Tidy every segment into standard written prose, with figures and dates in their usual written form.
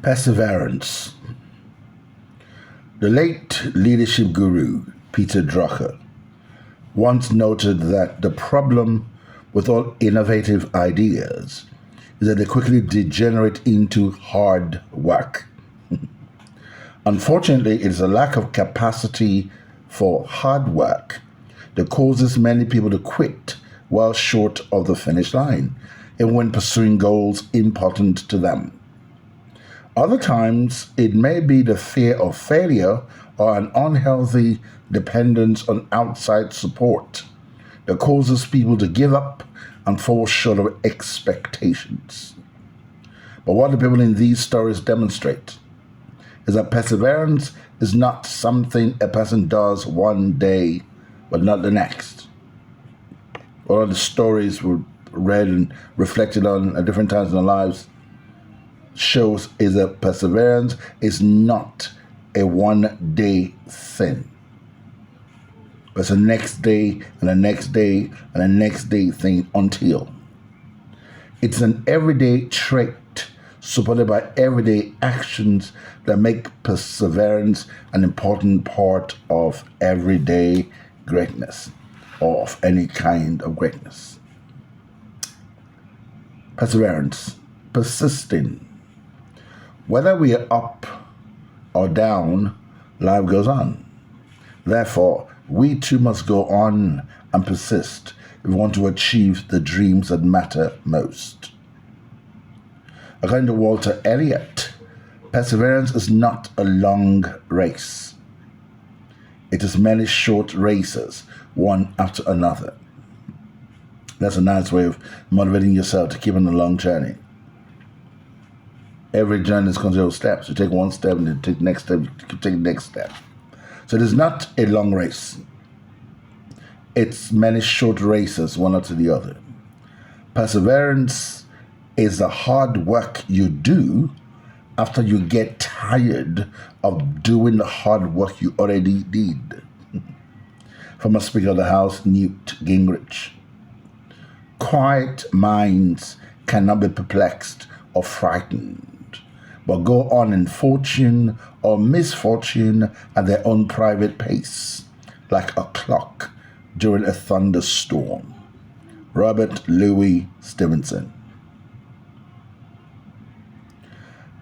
Perseverance. The late leadership guru, Peter Drucker, once noted that the problem with all innovative ideas is that they quickly degenerate into hard work. Unfortunately, it is a lack of capacity for hard work that causes many people to quit well short of the finish line, and when pursuing goals important to them. Other times, it may be the fear of failure or an unhealthy dependence on outside support that causes people to give up and fall short of expectations. But what the people in these stories demonstrate is that perseverance is not something a person does one day but not the next. All of the stories we read and reflected on at different times in our lives shows is that perseverance is not a one-day thing. But it's a next day and a next day and a next day thing until. It's an everyday trait supported by everyday actions that make perseverance an important part of everyday greatness or of any kind of greatness. Perseverance, persisting. Whether we are up or down, life goes on. Therefore, we too must go on and persist if we want to achieve the dreams that matter most. According to Walter Elliott, perseverance is not a long race. It is many short races, one after another. That's a nice way of motivating yourself to keep on a long journey. Every journey is considered of steps. You take one step and you take the next step, you take the next step. So it is not a long race. It's many short races, one after the other. Perseverance is the hard work you do after you get tired of doing the hard work you already did. From a Speaker of the House, Newt Gingrich. Quiet minds cannot be perplexed or frightened, but go on in fortune or misfortune at their own private pace, like a clock during a thunderstorm. Robert Louis Stevenson.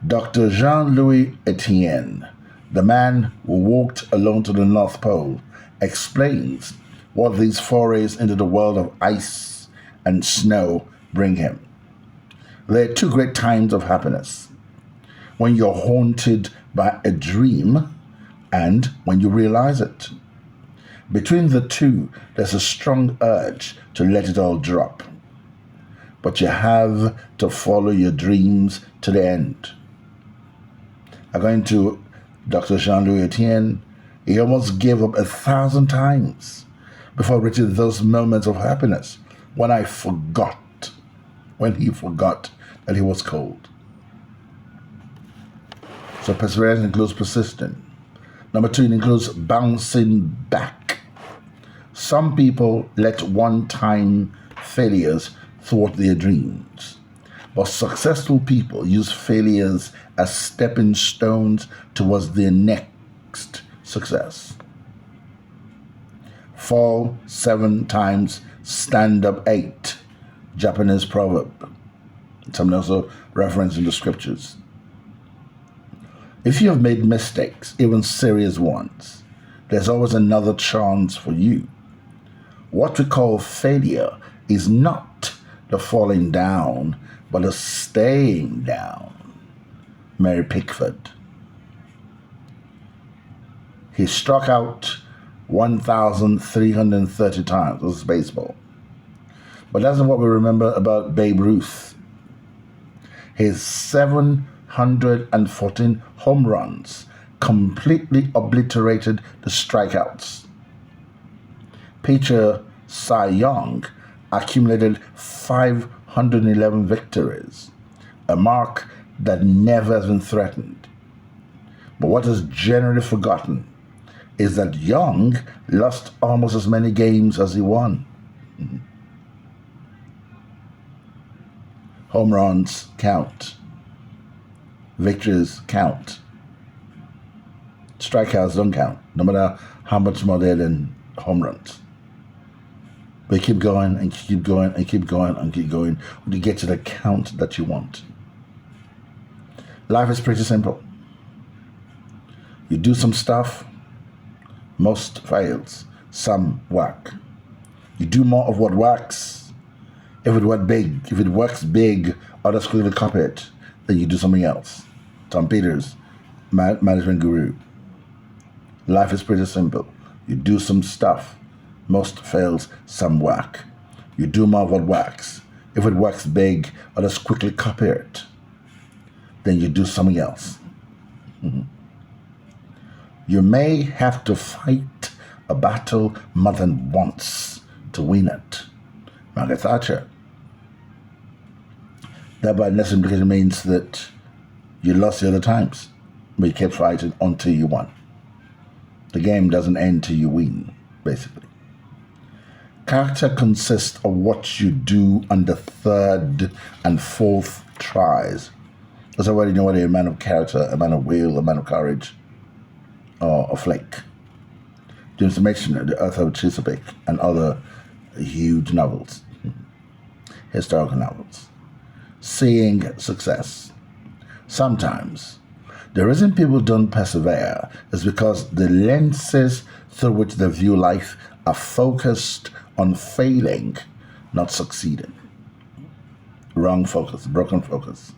Dr. Jean-Louis Etienne, the man who walked alone to the North Pole, explains what these forays into the world of ice and snow bring him. There are two great times of happiness: when you're haunted by a dream and when you realize it. Between the two, there's a strong urge to let it all drop. But you have to follow your dreams to the end. According to Dr. Jean-Louis Etienne, he almost gave up 1,000 times before reaching those moments of happiness when he forgot that he was cold. So perseverance includes persisting. Number two, it includes bouncing back. Some people let one-time failures thwart their dreams, but successful people use failures as stepping stones towards their next success. Fall 7 times, stand up 8. Japanese proverb. Some also reference in the scriptures. If you have made mistakes, even serious ones, there's always another chance for you. What we call failure is not the falling down, but the staying down. Mary Pickford. He struck out 1,330 times. This is baseball. But that's not what we remember about Babe Ruth. His 714 home runs completely obliterated the strikeouts. Pitcher Cy Young accumulated 511 victories, a mark that never has been threatened. But what is generally forgotten is that Young lost almost as many games as he won. Home runs count. victories count. Strikeouts don't count, no matter how much more they're than home runs. But keep going and keep going and keep going and keep going until you get to the count that you want. Life is pretty simple. You do some stuff, most fails, some work. You do more of what works. If it works big, others quickly copy it, then you do something else. Tom Peters, management guru. Life is pretty simple. You do some stuff, most fails, some work. You do more of what works. If it works big, others quickly copy it, then you do something else. You may have to fight a battle more than once to win it. Margaret Thatcher. That by necessary implication means that you lost the other times, but you kept fighting until you won. The game doesn't end till you win, basically. Character consists of what you do on the third and fourth tries. That's already know whether you're a man of character, a man of will, a man of courage, or a flake. James Mason, The Earth of Chesapeake, and other huge novels, historical novels. Seeing success. Sometimes the reason people don't persevere is because the lenses through which they view life are focused on failing, not succeeding. Wrong focus, broken focus.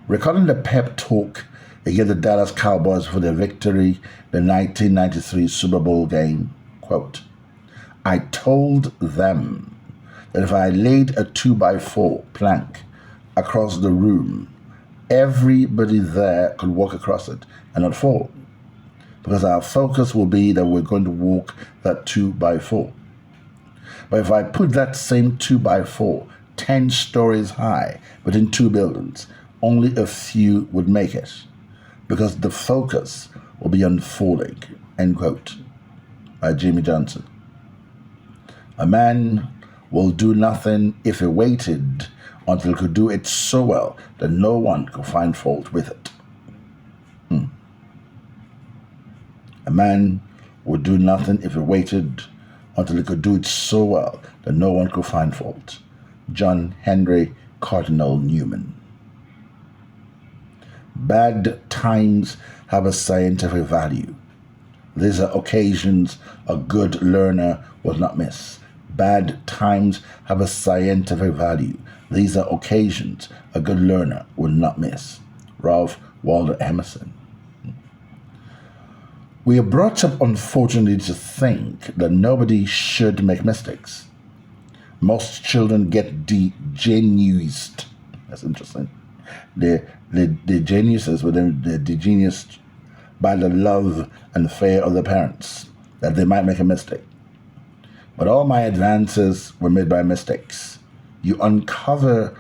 Recalling the pep talk against the Dallas Cowboys for their victory, the 1993 Super Bowl game, quote, I told them that if I laid a 2x4 plank across the room, everybody there could walk across it and not fall. Because our focus will be that we're going to walk that 2x4. But if I put that same 2x4 10 stories high between two buildings, only a few would make it, because the focus will be on falling, end quote, by Jimmy Johnson. A man will do nothing if he waited until he could do it so well that no one could find fault with it. A man would do nothing if he waited until he could do it so well that no one could find fault. John Henry Cardinal Newman. Bad times have a scientific value. These are occasions a good learner will not miss. Bad times have a scientific value. These are occasions a good learner will not miss. Ralph Waldo Emerson. We are brought up, unfortunately, to think that nobody should make mistakes. Most children get degenuized. That's interesting. They're geniuses, but they're degeniused by the love and fear of the parents that they might make a mistake. But all my advances were made by mistakes. You uncover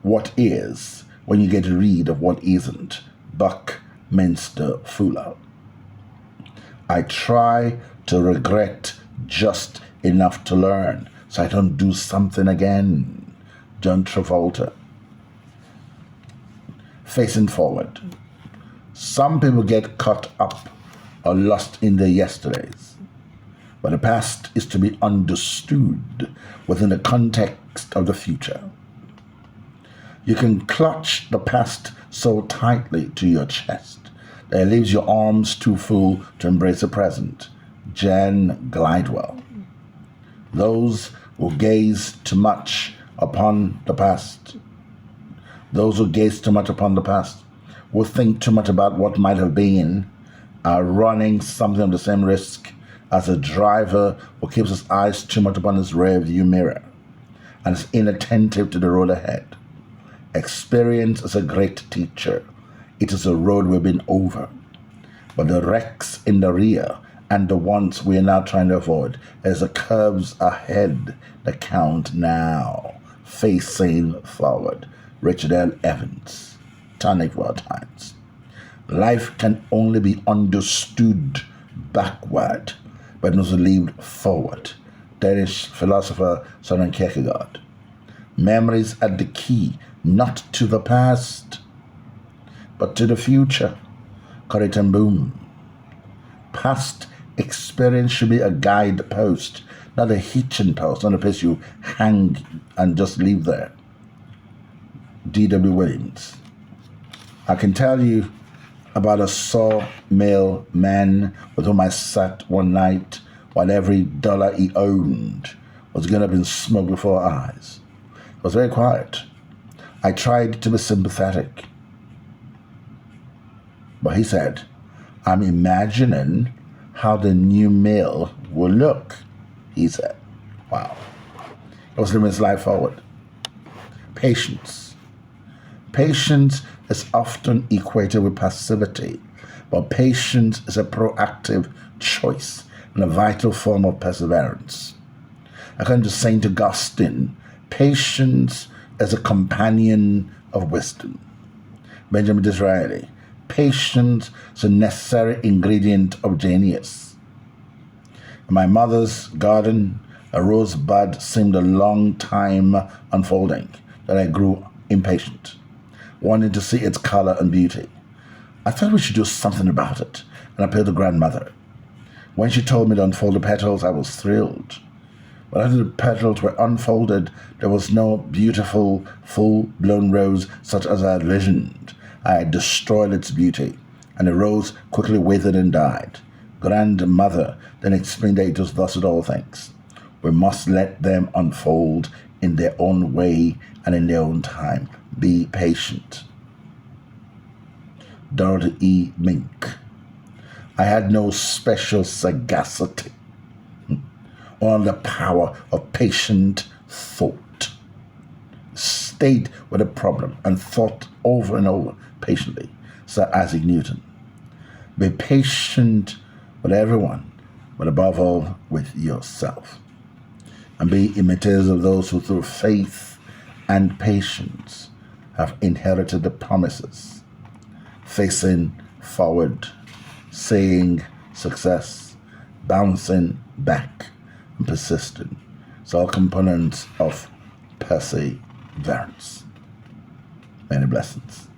what is when you get rid of what isn't. Buckminster Fuller. I try to regret just enough to learn so I don't do something again. John Travolta. Facing forward. Some people get caught up or lost in their yesterdays, but the past is to be understood within the context of the future. You can clutch the past so tightly to your chest that it leaves your arms too full to embrace the present. Jan Glidewell. Those who gaze too much upon the past, those who gaze too much upon the past, who think too much about what might have been, are running something of the same risk as a driver who keeps his eyes too much upon his rear view mirror and is inattentive to the road ahead. Experience is a great teacher. It is a road we've been over. But the wrecks in the rear and the ones we are now trying to avoid is the curves ahead that count now. Facing forward. Richard L. Evans. Tonic for our times. Life can only be understood backward, but not lived forward. Danish philosopher Søren Kierkegaard. Memories are the key, not to the past, but to the future. Correct and boom. Past experience should be a guidepost, not a hitching post, not a place you hang and just leave there. D.W. Williams. I can tell you about a sawmill man with whom I sat one night while every dollar he owned was going up in smoke before our eyes. It was very quiet. I tried to be sympathetic. But he said, I'm imagining how the new mill will look, he said. Wow. He was living his life forward. Patience. Patience is often equated with passivity, but patience is a proactive choice and a vital form of perseverance. According to St. Augustine, patience is a companion of wisdom. Benjamin Disraeli, patience is a necessary ingredient of genius. In my mother's garden, a rosebud seemed a long time unfolding, that I grew impatient, wanting to see its color and beauty. I thought we should do something about it, and appealed to grandmother. When she told me to unfold the petals, I was thrilled. But after the petals were unfolded, there was no beautiful, full-blown rose such as I had visioned. I had destroyed its beauty, and the rose quickly withered and died. Grandmother then explained that it was thus with all things. We must let them unfold in their own way and in their own time. Be patient. Dorothy E. Mink. I had no special sagacity, only the power of patient thought. Stayed with a problem and thought over and over patiently. Sir Isaac Newton. Be patient with everyone, but above all with yourself. And be imitators of those who through faith and patience have inherited the promises. Facing forward, seeing success, bouncing back, and persisting. It's all components of perseverance. Many blessings.